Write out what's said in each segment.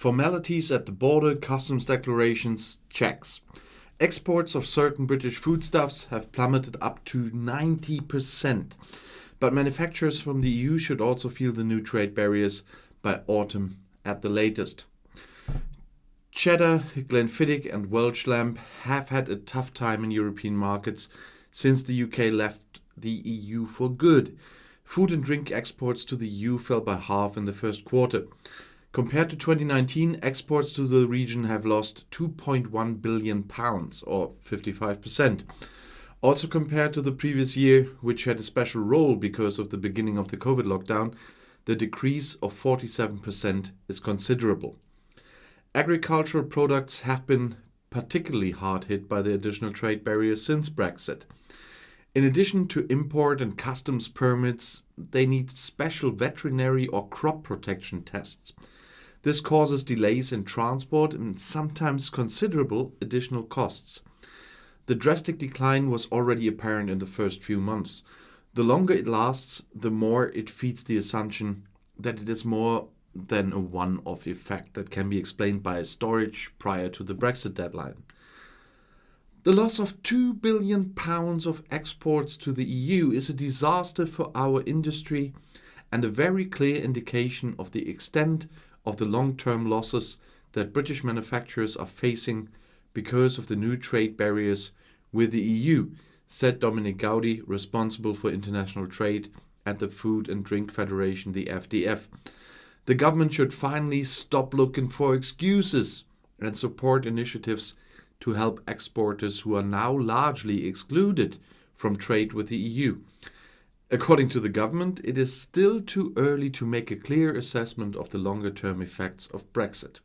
Formalities at the border, customs declarations, checks. Exports of certain British foodstuffs have plummeted up to 90%. But manufacturers from the EU should also feel the new trade barriers by autumn at the latest. Cheddar, Glenfiddich and Welsh lamb have had a tough time in European markets since the UK left the EU for good. Food and drink exports to the EU fell by half in the first quarter. Compared to 2019, exports to the region have lost £2.1 billion, or 55%. Also compared to the previous year, which had a special role because of the beginning of the COVID lockdown, the decrease of 47% is considerable. Agricultural products have been particularly hard hit by the additional trade barriers since Brexit. In addition to import and customs permits, they need special veterinary or crop protection tests. This causes delays in transport and sometimes considerable additional costs. The drastic decline was already apparent in the first few months. The longer it lasts, the more it feeds the assumption that it is more than a one-off effect that can be explained by storage prior to the Brexit deadline. The loss of £2 billion of exports to the EU is a disaster for our industry and a very clear indication of the extent of the long-term losses that British manufacturers are facing because of the new trade barriers with the EU, said Dominic Gaudy, responsible for international trade at the Food and Drink Federation, the FDF. The government should finally stop looking for excuses and support initiatives to help exporters who are now largely excluded from trade with the EU. According to the government, it is still too early to make a clear assessment of the longer-term effects of Brexit.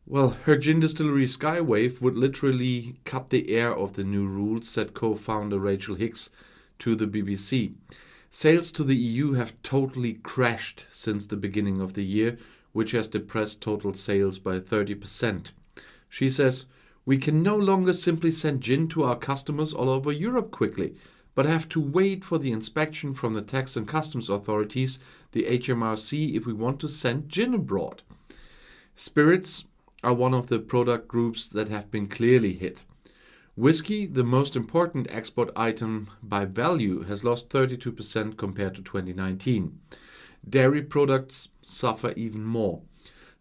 Well, her gin distillery Skywave would literally cut the air of the new rules, said co-founder Rachel Hicks to the BBC. Sales to the EU have totally crashed since the beginning of the year, which has depressed total sales by 30%. She says, "We can no longer simply send gin to our customers all over Europe quickly, but have to wait for the inspection from the tax and customs authorities, the HMRC, if we want to send gin abroad." Spirits are one of the product groups that have been clearly hit. Whisky, the most important export item by value, has lost 32% compared to 2019. Dairy products suffer even more.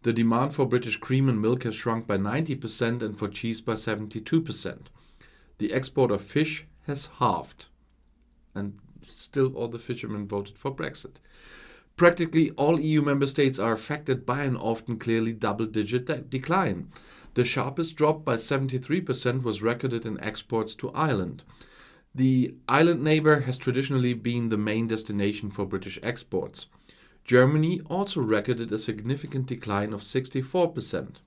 The demand for British cream and milk has shrunk by 90% and for cheese by 72%. The export of fish has halved. And still all the fishermen voted for Brexit. Practically all EU member states are affected by an often clearly double-digit decline. The sharpest drop by 73% was recorded in exports to Ireland. The island neighbour has traditionally been the main destination for British exports. Germany also recorded a significant decline of 64%.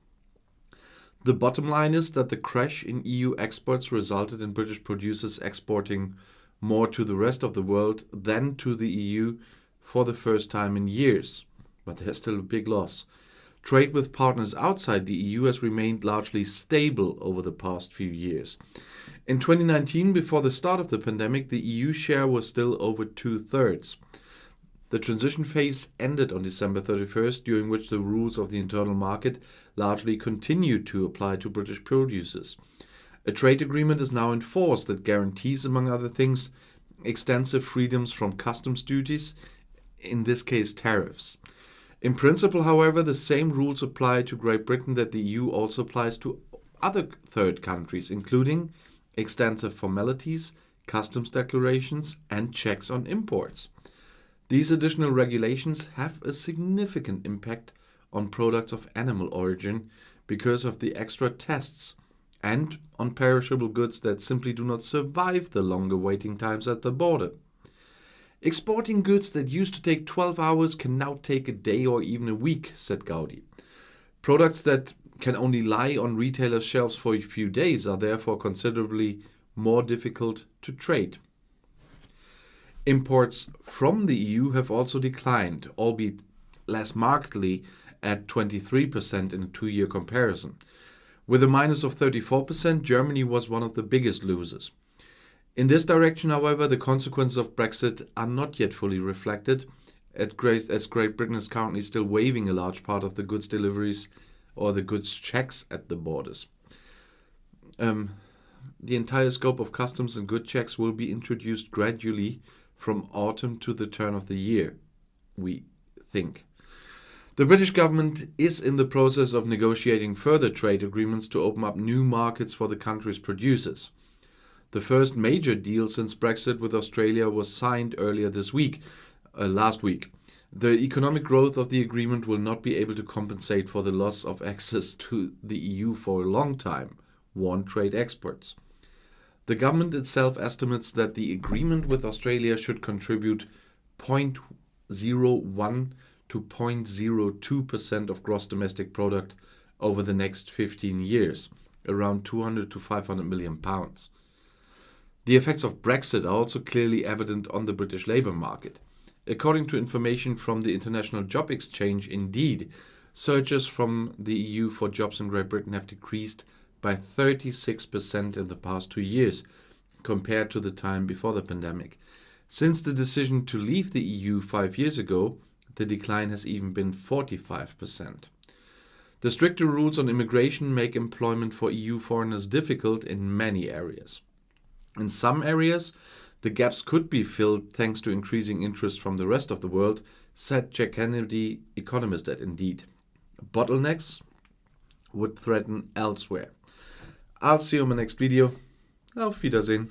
The bottom line is that the crash in EU exports resulted in British producers exporting more to the rest of the world than to the EU for the first time in years. But there's still a big loss. Trade with partners outside the EU has remained largely stable over the past few years. In 2019, before the start of the pandemic, the EU share was still over 2/3. The transition phase ended on December 31st, during which the rules of the internal market largely continued to apply to British producers. A trade agreement is now in force that guarantees, among other things, extensive freedoms from customs duties, in this case tariffs. In principle, however, the same rules apply to Great Britain that the EU also applies to other third countries, including extensive formalities, customs declarations, and checks on imports. These additional regulations have a significant impact on products of animal origin because of the extra tests, and on perishable goods that simply do not survive the longer waiting times at the border. Exporting goods that used to take 12 hours can now take a day or even a week, said Gaudy. Products that can only lie on retailers' shelves for a few days are therefore considerably more difficult to trade. Imports from the EU have also declined, albeit less markedly, at 23% in a two-year comparison. With a minus of 34%, Germany was one of the biggest losers. In this direction, however, the consequences of Brexit are not yet fully reflected, as Great Britain is currently still waiving a large part of the goods deliveries or the goods checks at the borders. The entire scope of customs and good checks will be introduced gradually from autumn to the turn of the year, we think. The British government is in the process of negotiating further trade agreements to open up new markets for the country's producers. The first major deal since Brexit with Australia was signed earlier last week. The economic growth of the agreement will not be able to compensate for the loss of access to the EU for a long time, warn trade experts. The government itself estimates that the agreement with Australia should contribute 0.01 to 0.02% of gross domestic product over the next 15 years, around 200 to 500 million pounds. The effects of Brexit are also clearly evident on the British labour market. According to information from the International Job Exchange, Indeed, searches from the EU for jobs in Great Britain have decreased by 36% in the past 2 years, compared to the time before the pandemic. Since the decision to leave the EU 5 years ago, the decline has even been 45%. The stricter rules on immigration make employment for EU foreigners difficult in many areas. In some areas, the gaps could be filled thanks to increasing interest from the rest of the world, said Jack Kennedy, economist at Indeed. Bottlenecks would threaten elsewhere. I'll see you in my next video. Auf Wiedersehen.